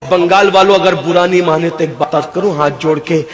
बंगाल वालों अगर बुरा नहीं माने तो एक बात करूं हाथ जोड़ के,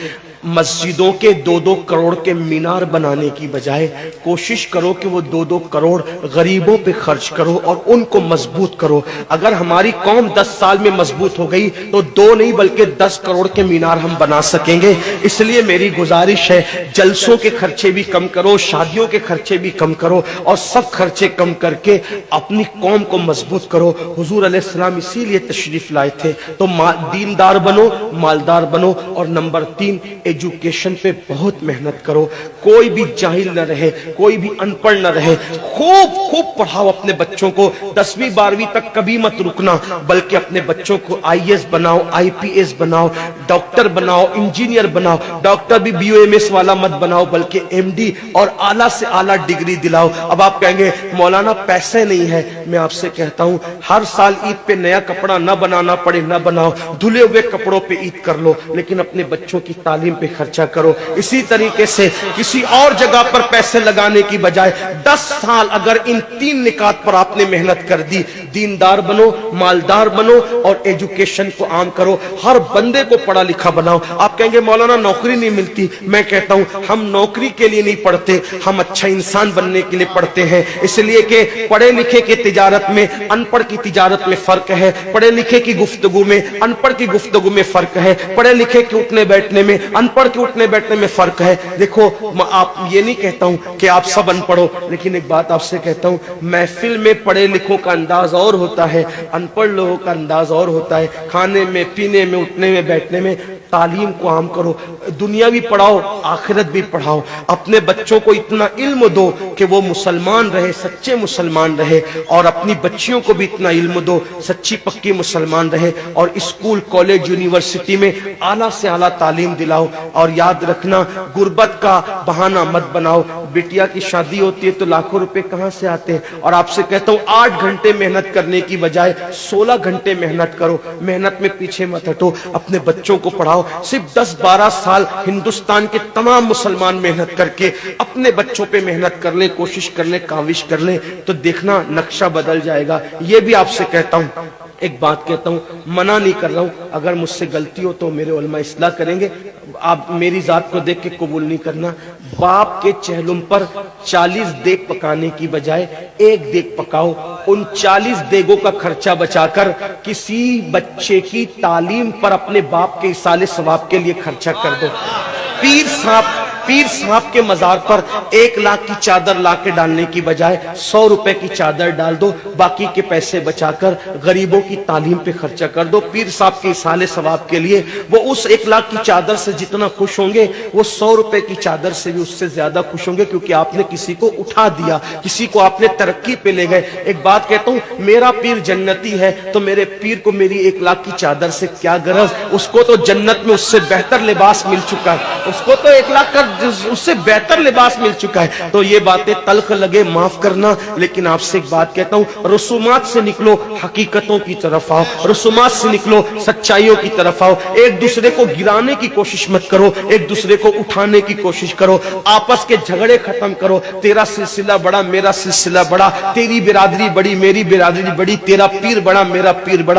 मस्जिदों के 2-2 करोड़ के मीनार बनाने की बजाय कोशिश करो कि वो 2-2 करोड़ गरीबों पे खर्च करो और उनको मजबूत करो। अगर हमारी कौम 10 साल में मजबूत हो गई तो 2 नहीं बल्कि 10 करोड़ के मीनार हम बना सकेंगे। इसलिए मेरी गुजारिश है, जलसों के खर्चे भी कम करो, शादियों के खर्चे भी कम करो और सब खर्चे कम करके अपनी कौम को मजबूत करो। हुजूर अलैहिस्सलाम इसीलिए तशरीफ लाए थे। तो दीनदार बनो, मालदार बनो और नंबर 3 एजुकेशन पे बहुत मेहनत करो। कोई भी जाहिल न रहे, कोई भी अनपढ़ न रहे, खूब खूब पढ़ाओ अपने बच्चों को। 10वीं 12वीं तक कभी मत रुकना, बल्कि अपने बच्चों को IAS बनाओ, IPS बनाओ, डॉक्टर बनाओ, इंजीनियर बनाओ। डॉक्टर भी BOMS वाला मत बनाओ बल्कि MD और आला से आला डिग्री दिलाओ। अब आप कहेंगे मौलाना पैसे नहीं है, मैं आपसे कहता हूं हर साल ईद पे नया कपड़ा न बनाना पड़े न बनाओ, धुले हुए कपड़ों पे ईद कर लो, लेकिन अपने बच्चों की तालीम पे खर्चा करो। इसी तरीके से किसी और जगह पर पैसे लगाने की बजाय 10 साल अगर इन 3 निकात पर आपने मेहनत कर दी, दीनदार बनो, मालदार बनो और एजुकेशन को आम करो, हर बंदे को पढ़ा लिखा बनाओ। आप कहेंगे मौलाना नौकरी नहीं मिलती, मैं कहता हूं हम नौकरी के लिए नहीं पढ़ते, हम अच्छा इंसान बनने के लिए पढ़ते हैं। इसलिए कि पढ़े लिखे की तिजारत में अनपढ़ की तिजारत में फर्क है, पढ़े लिखे की गुफ्तगू में अनपढ़ की गुफ्तगू में फर्क है, पढ़े लिखे के उठने बैठने में अनपढ़ के उठने बैठने में फर्क है। देखो आप ये नहीं कहता हूं कि आप सब अनपढ़ो, लेकिन एक बात आपसे कहता हूं, महफिल में पढ़े लिखों का अंदाज और होता है, अनपढ़ लोगों का अंदाज और होता है। खाने में, पीने में, उठने में, बैठने में तालीम को आम करो, दुनिया भी पढ़ाओ, आखिरत भी पढ़ाओ। अपने बच्चों को इतना इल्म दो कि वो मुसलमान रहे, सच्चे मुसलमान रहे, और अपनी बच्चियों को भी इतना इल्म दो, सच्ची पक्की मुसलमान रहे। और स्कूल, कॉलेज, यूनिवर्सिटी में आला से आला तालीम दिलाओ। और याद रखना, गुर्बत का बहाना मत बनाओ। बिटिया की शादी होती है तो लाखों रुपए कहां से आते हैं, और आपसे कहता हूं 8 घंटे मेहनत करने की बजाय 16 घंटे मेहनत करो। मेहनत में पीछे मत हटो, अपने बच्चों को पढ़ाओ। सिर्फ 10-12 साल हिंदुस्तान के तमाम मुसलमान मेहनत करके अपने बच्चों पे मेहनत कर ले, कोशिश कर ले, काविश कर ले, तो देखना नक्शा बदल जाएगा। ये भी आपसे कहता हूं, एक बात कहता हूं, मना नहीं कर रहा हूं, अगर मुझसे गलती हो तो मेरे उलमा इस्लाह करेंगे, आप मेरी जात को देख के कबूल नहीं करना। बाप के चेहलुम पर 40 देग पकाने की बजाय 1 देग पकाओ। उन 40 देगों का खर्चा बचाकर किसी बच्चे की तालीम पर अपने बाप के इसाले सवाब के लिए खर्चा कर दो। पीर साहब के मजार पर 1 लाख की चादर ला के डालने की बजाय 100 रुपए की चादर डाल दो, बाकी के पैसे बचाकर गरीबों की तालीम पे खर्चा कर दो। पीर साहब के इसाले सवाब के लिए वो उस 1 लाख की चादर से जितना खुश होंगे, वो 100 रुपए की चादर से भी उससे ज्यादा खुश होंगे, क्योंकि आपने किसी को उठा दिया, किसी को आपने तरक्की पे ले गए। एक बात कहता हूं, मेरा पीर जन्नती है तो मेरे पीर को मेरी 1 लाख की चादर से क्या गरज, उसको तो जन्नत में उससे बेहतर लिबास मिल चुका है, उसको तो 1 लाख का उससे बेहतर लिबास मिल चुका है। तो ये बातें तल्ख लगे, माफ करना, लेकिन आपसे एक बात कहता हूं, रसूमात से निकलो, हकीकतों की तरफ आओ, रसूमात से निकलो, सच्चाइयों की तरफ आओ। एक दूसरे को गिराने की कोशिश मत करो, एक दूसरे को उठाने की कोशिश करो। आपस के झगड़े खत्म करो। तेरा सिलसिला बड़ा, मेरा सिलसिला बड़ा, तेरी बिरादरी बड़ी, मेरी बिरादरी बड़ी, तेरा पीर बड़ा, मेरा पीर बड़ा।